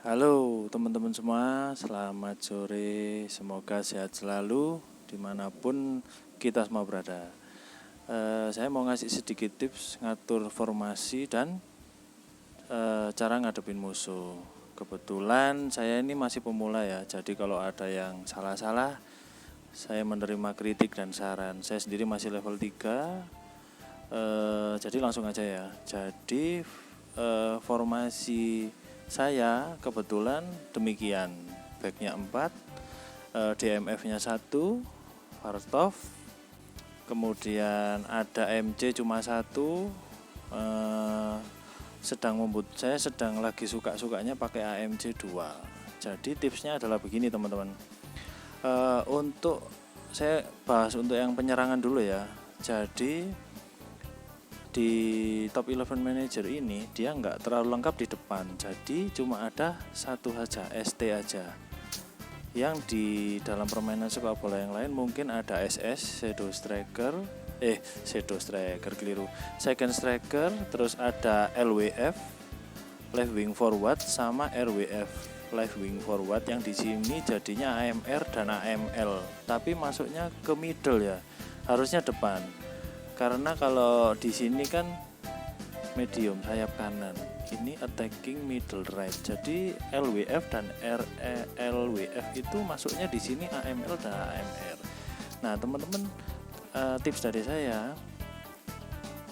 Halo teman-teman semua, selamat sore, semoga sehat selalu dimanapun kita semua berada. Saya mau ngasih sedikit tips ngatur formasi dan cara ngadepin musuh. Kebetulan saya ini masih pemula ya, jadi kalau ada yang salah-salah saya menerima kritik dan saran. Saya sendiri masih level 3, jadi langsung aja ya. Jadi formasi saya kebetulan demikian, backnya 4, DMF-nya 1, Vartov, kemudian ada MC cuma 1, saya sedang lagi suka-sukanya pakai AMC 2. Jadi tipsnya adalah begini teman-teman, untuk saya bahas untuk yang penyerangan dulu ya. Jadi di Top 11 Manager ini dia nggak terlalu lengkap di depan, jadi cuma ada satu saja, ST aja. Yang di dalam permainan sepak bola yang lain mungkin ada SS, Second Striker, terus ada LWF, Left Wing Forward, sama RWF, Left Wing Forward, yang di sini jadinya AMR dan AML, tapi masuknya ke middle ya, harusnya depan. Karena kalau di sini kan medium sayap kanan, ini attacking middle right. Jadi LWF dan LWF itu masuknya di sini AML dan AMR. Nah, teman-teman, tips dari saya,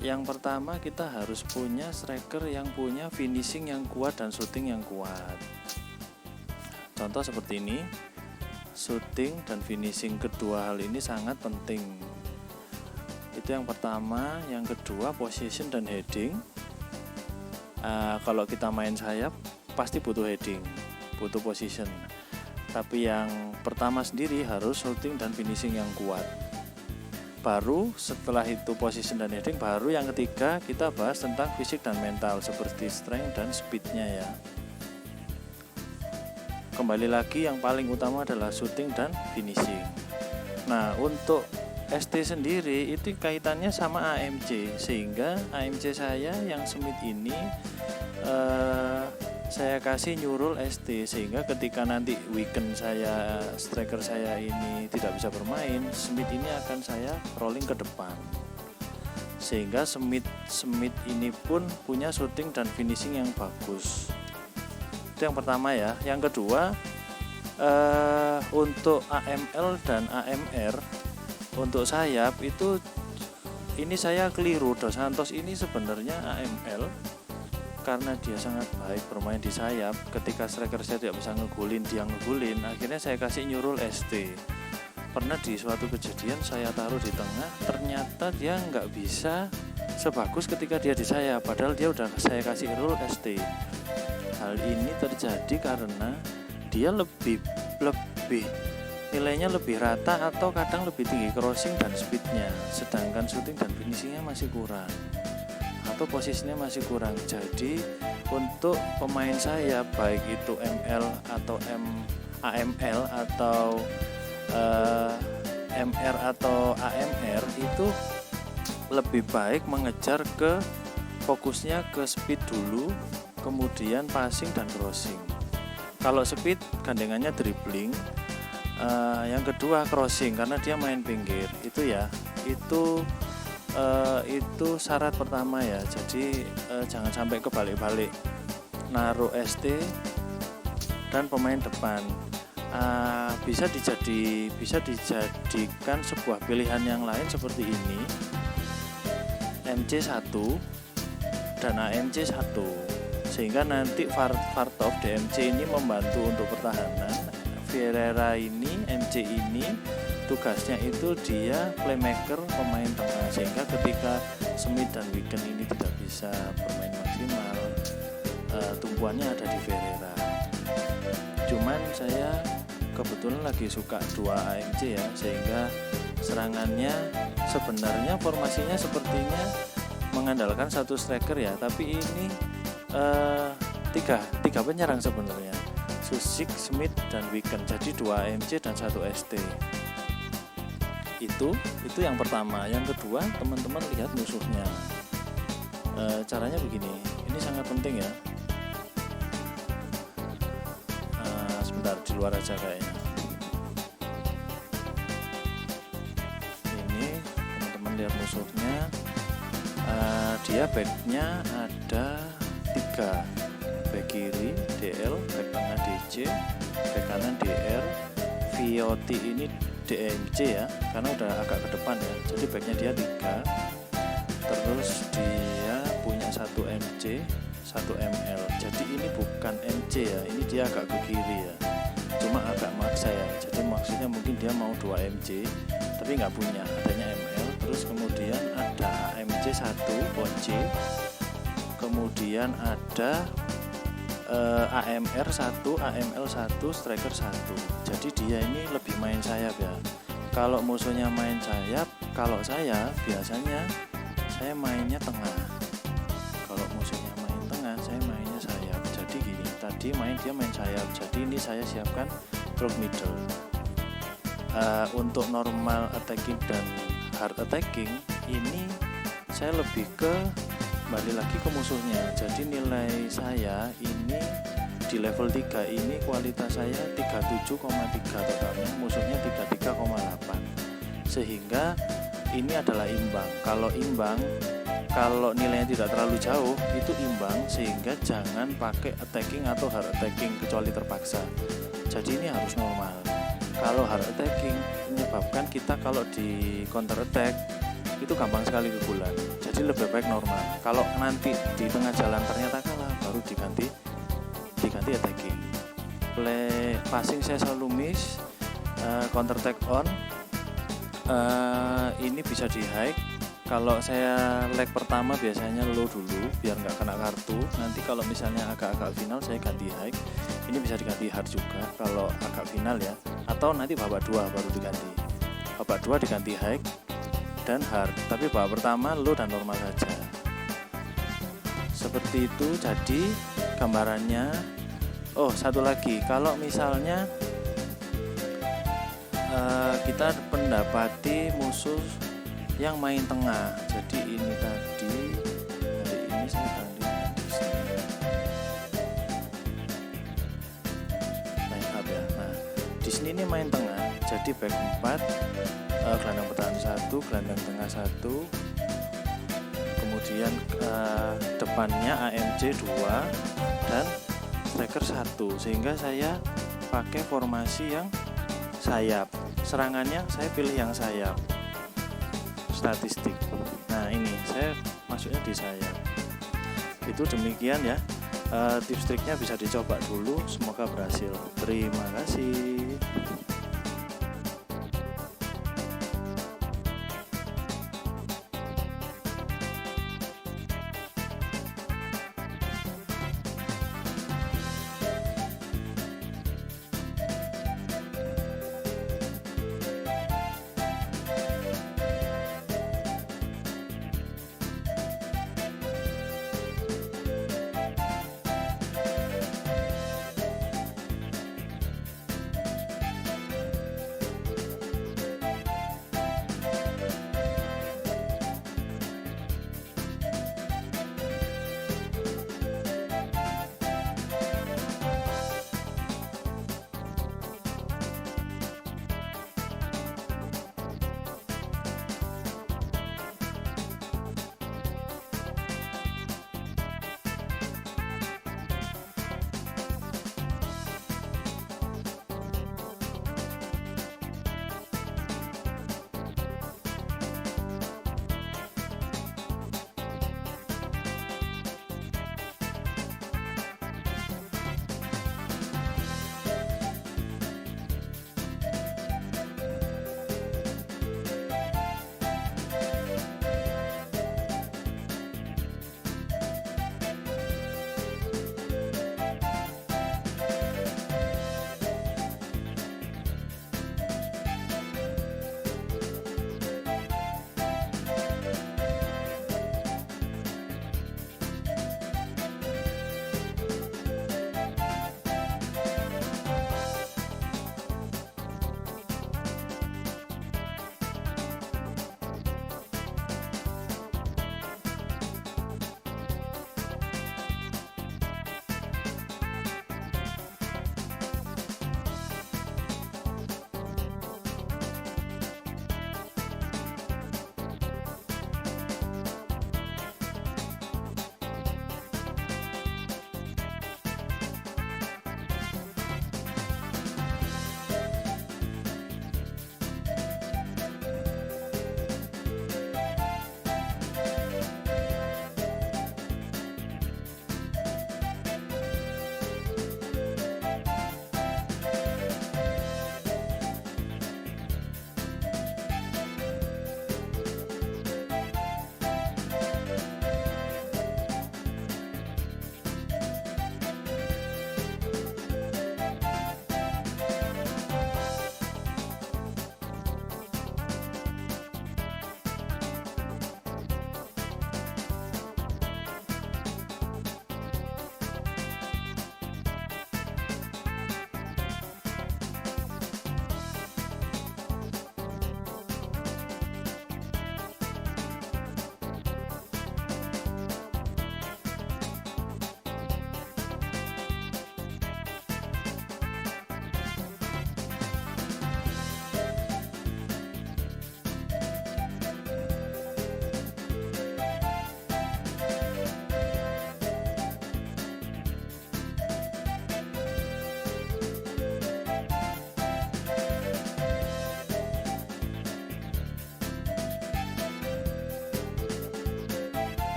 yang pertama kita harus punya striker yang punya finishing yang kuat dan shooting yang kuat. Contoh seperti ini, shooting dan finishing, kedua hal ini sangat penting. Itu yang pertama. Yang kedua, position dan heading. Kalau kita main sayap pasti butuh heading, butuh position. Tapi yang pertama sendiri harus shooting dan finishing yang kuat. Baru setelah itu position dan heading, baru yang ketiga kita bahas tentang fisik dan mental seperti strength dan speednya ya. Kembali lagi, yang paling utama adalah shooting dan finishing. Nah, untuk ST sendiri itu kaitannya sama AMC, sehingga AMC saya yang Smith ini saya kasih nyurul ST, sehingga ketika nanti weekend striker saya ini tidak bisa bermain, Smith ini akan saya rolling ke depan, sehingga Smith ini pun punya shooting dan finishing yang bagus. Itu yang pertama ya. Yang kedua, untuk AML dan AMR, untuk sayap itu ini saya keliru. Dos Santos ini sebenarnya AML karena dia sangat baik bermain di sayap. Ketika striker saya tidak bisa ngegulin, dia ngegulin, akhirnya saya kasih nyurul ST. Pernah di suatu kejadian saya taruh di tengah, ternyata dia nggak bisa sebagus ketika dia di sayap, padahal dia udah saya kasih rule ST. Hal ini terjadi karena dia lebih nilainya lebih rata atau kadang lebih tinggi crossing dan speednya, sedangkan shooting dan finishingnya masih kurang atau posisinya masih kurang. Jadi untuk pemain saya, baik itu ML atau AML atau MR atau AMR, itu lebih baik mengejar ke fokusnya ke speed dulu, kemudian passing dan crossing. Kalau speed gandengannya dribbling, yang kedua crossing karena dia main pinggir. Itu ya, itu syarat pertama ya. Jadi jangan sampai kebalik-balik naruh ST dan pemain depan. Bisa dijadikan sebuah pilihan yang lain seperti ini, MC 1 dan AMC 1, sehingga nanti Vartov DMC ini membantu untuk pertahanan. Ferreira ini, MC ini tugasnya itu dia playmaker, pemain tengah, sehingga ketika Smith dan Wigan ini tidak bisa bermain maksimal, tumpuannya ada di Ferreira. Cuman saya kebetulan lagi suka 2 AMC ya, sehingga serangannya sebenarnya formasinya sepertinya mengandalkan satu striker ya, tapi ini tiga penyerang sebenarnya, Susik, Smith, dan Wigan. Jadi 2 AMC dan 1 ST. Itu yang pertama. Yang kedua, teman-teman lihat musuhnya. Caranya begini, ini sangat penting ya. Sebentar, di luar aja kayaknya. Ini teman-teman lihat musuhnya, dia backnya ada 3, back kiri DL, back tengah DC, back kanan DR, VOT ini DMC ya, karena udah agak ke depan ya, jadi backnya dia 3. Terus dia punya 1 MC, 1 ML. Jadi ini bukan MC ya, ini dia agak ke kiri ya, cuma agak maksa ya. Jadi maksudnya mungkin dia mau 2 MC tapi nggak punya, adanya ML. Terus kemudian ada AMC 1 OC, kemudian ada AMR 1, AML 1, striker 1. Jadi dia ini lebih main sayap ya. Kalau musuhnya main sayap, kalau saya biasanya saya mainnya tengah. Kalau musuhnya main tengah, saya mainnya sayap. Jadi gini, tadi dia main sayap, jadi ini saya siapkan drop middle. Untuk normal attacking dan hard attacking ini saya lebih ke kembali lagi ke musuhnya. Jadi nilai saya ini di level 3 ini kualitas saya 37,3 totalnya, musuhnya 33,8, sehingga ini adalah imbang. Kalau nilainya tidak terlalu jauh itu imbang, sehingga jangan pakai attacking atau hard attacking kecuali terpaksa. Jadi ini harus normal. Kalau hard attacking menyebabkan kita kalau di counter attack itu gampang sekali kegulan. Jadi lebih baik normal. Kalau nanti di tengah jalan ternyata kalah, baru diganti attacking. Play passing saya selalu miss, counter attack on. Ini bisa di hike. Kalau saya leg pertama biasanya low dulu biar nggak kena kartu. Nanti kalau misalnya agak-agak final saya ganti hike. Ini bisa diganti hard juga kalau agak final ya. Atau nanti babak 2 baru diganti. Babak 2 diganti hike dan hard. Tapi babak pertama low dan normal saja. Seperti itu. Jadi gambarannya. Oh, satu lagi, kalau misalnya kita mendapati musuh yang main tengah. Jadi ini tadi hari ini saya ganti di sini. Line up ya. Nah, di sini ini main tengah. Jadi back 4, gelandang bertahan 1, gelandang tengah 1. Kemudian depannya AMC 2 dan striker 1, sehingga saya pakai formasi yang sayap. Serangannya saya pilih yang sayap. Statistik. Nah, ini saya masuknya di sayap. Itu demikian ya. Tips triknya bisa dicoba dulu. Semoga berhasil. Terima kasih.